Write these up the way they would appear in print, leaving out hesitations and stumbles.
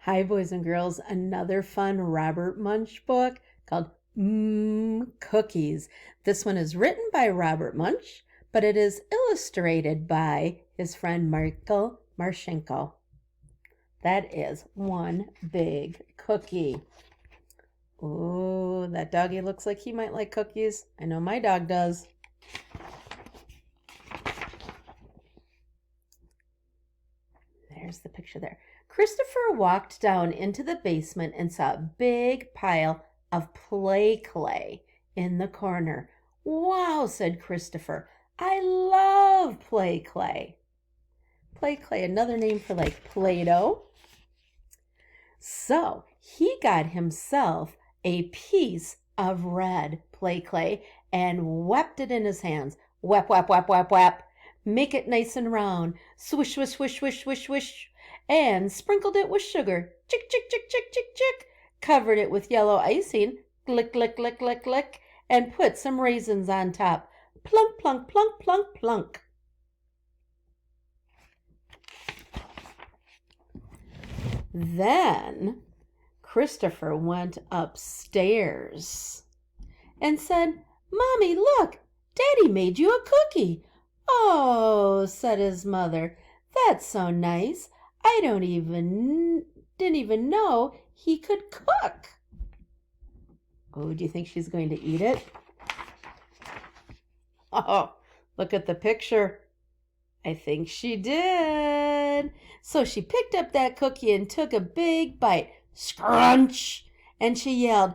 Hi, boys and girls. Another fun Robert Munsch book called Cookies. This one is written by Robert Munsch, but it is illustrated by his friend Michael Marchenko. That is one big cookie. Ooh, that doggy looks like he might like cookies. I know my dog does. There's the picture there. Christopher walked down into the basement and saw a big pile of play clay in the corner. Wow, said Christopher. I love play clay. Play clay, another name for like Play-Doh. So he got himself a piece of red play clay and whapped it in his hands. Whap, whap, whap, whap, whap. Make it nice and round. Swish, swish, swish, swish, swish, swish. And sprinkled it with sugar. Chick, chick, chick, chick, chick, chick. Covered it with yellow icing. Glick, glick, glick, glick, glick. And put some raisins on top. Plunk, plunk, plunk, plunk, plunk. Then Christopher went upstairs and said, Mommy, look, Daddy made you a cookie. Oh, said his mother, that's so nice. I didn't even know he could cook. Oh, do you think she's going to eat it? Oh, look at the picture. I think she did. So she picked up that cookie and took a big bite. Scrunch! And she yelled,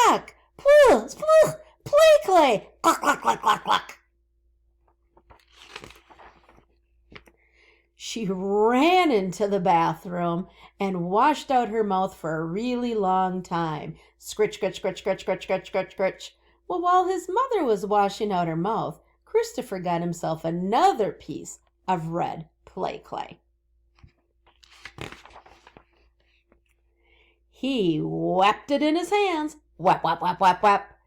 Yuck! Pooh! Spooh! Play clay! Cluck, cluck, cluck, cluck, cluck. She ran into the bathroom and washed out her mouth for a really long time. Scritch, scritch, scritch, scritch, scritch, scritch, scritch, scritch. Well, while his mother was washing out her mouth, Christopher got himself another piece of red play clay. He whapped it in his hands. Whap, whap, whap, whap, whap.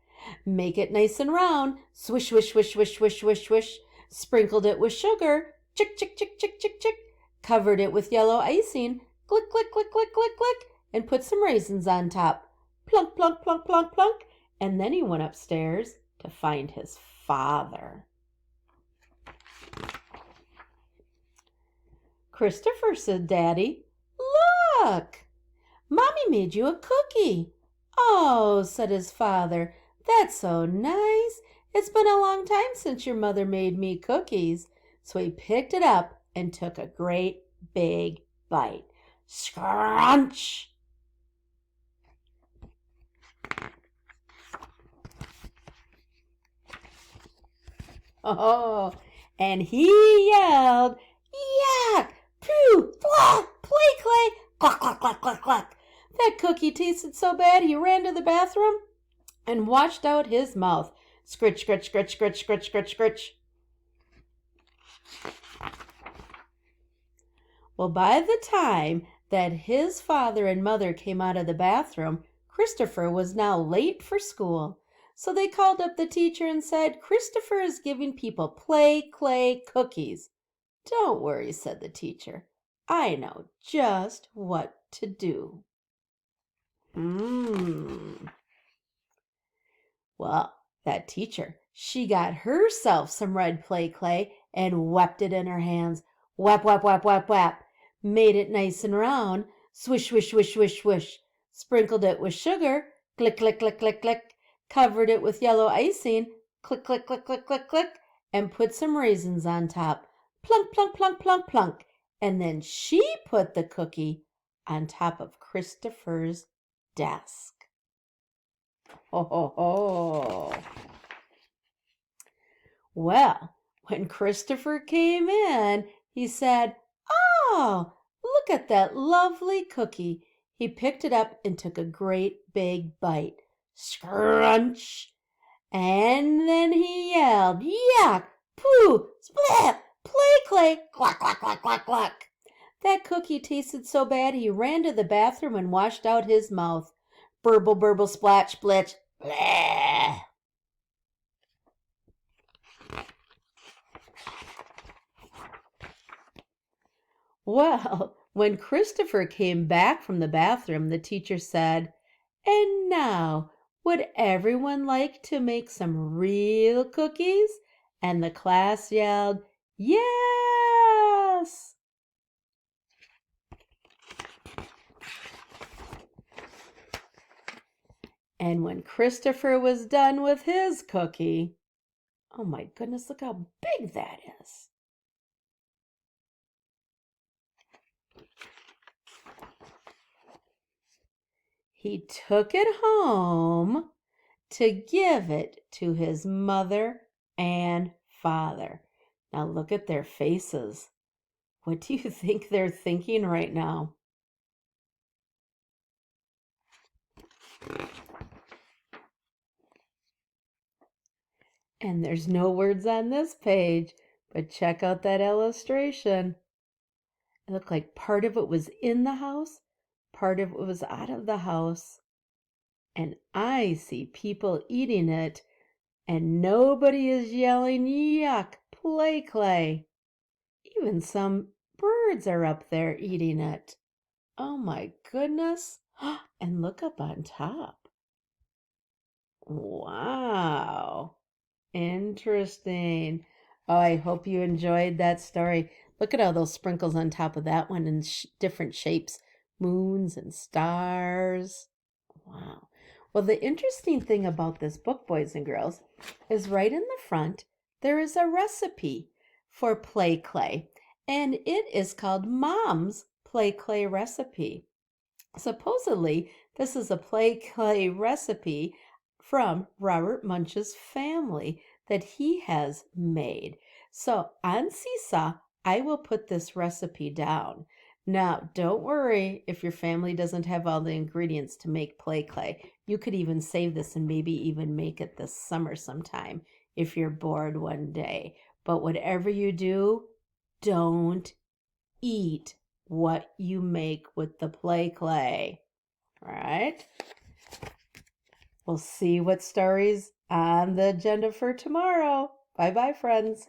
Make it nice and round. Swish, swish, swish, swish, swish, swish, swish. Sprinkled it with sugar. Chick, chick, chick, chick, chick, chick. Covered it with yellow icing. Glick, glick, glick, glick, glick, glick. And put some raisins on top. Plunk, plunk, plunk, plunk, plunk. And then he went upstairs to find his father. Christopher, said Daddy, look, Mommy made you a cookie. Oh, said his father, that's so nice. It's been a long time since your mother made me cookies. So he picked it up and took a great big bite. Scrunch! Oh, and he yelled, Yuck! Pooh! Blah! Play clay! Cluck, cluck, cluck, cluck, cluck. That cookie tasted so bad he ran to the bathroom and washed out his mouth. Scritch, scritch, scritch, scritch, scritch, scritch, scritch. Well, by the time that his father and mother came out of the bathroom, Christopher was now late for school. So they called up the teacher and said, Christopher is giving people play clay cookies. Don't worry, said the teacher. I know just what to do. Well, that teacher, she got herself some red play clay and whapped it in her hands. Whap, whap, whap, whap, whap. Made it nice and round. Swish, swish, swish, swish, swish. Sprinkled it with sugar. Click, click, click, click, click. Covered it with yellow icing. Click, click, click, click, click, click. And put some raisins on top. Plunk, plunk, plunk, plunk, plunk. And then she put the cookie on top of Christopher's desk. Ho, ho, ho. Well, when Christopher came in, he said, Oh, look at that lovely cookie. He picked it up and took a great big bite. Scrunch! And then he yelled, Yuck! Pooh! Splat! Play clay! Cluck, cluck, cluck, cluck, cluck. That cookie tasted so bad he ran to the bathroom and washed out his mouth. Burble, burble, splash, splitch. Blah. Well, When Christopher came back from the bathroom, the teacher said, "And now, would everyone like to make some real cookies?" And the class yelled, "Yes!" And when Christopher was done with his cookie, oh my goodness, look how big that is. He took it home to give it to his mother and father. Now look at their faces. What do you think they're thinking right now? And there's no words on this page, but check out that illustration. It looked like part of it was in the house, part of it was out of the house. And I see people eating it, and nobody is yelling, "Yuck, play clay." Even some birds are up there eating it. Oh my goodness. And look up on top. Wow. Interesting. Oh, I hope you enjoyed that story. Look at all those sprinkles on top of that one in different shapes, moons and stars. Wow. Well, the interesting thing about this book, boys and girls, is right in the front, there is a recipe for play clay, and it is called Mom's Play Clay Recipe. Supposedly, this is a play clay recipe from Robert Munch's family that he has made. So on Seesaw, I will put this recipe down. Now, don't worry if your family doesn't have all the ingredients to make play clay. You could even save this and maybe even make it this summer sometime if you're bored one day. But whatever you do, don't eat what you make with the play clay. All right? We'll see what stories on the agenda for tomorrow. Bye-bye, friends.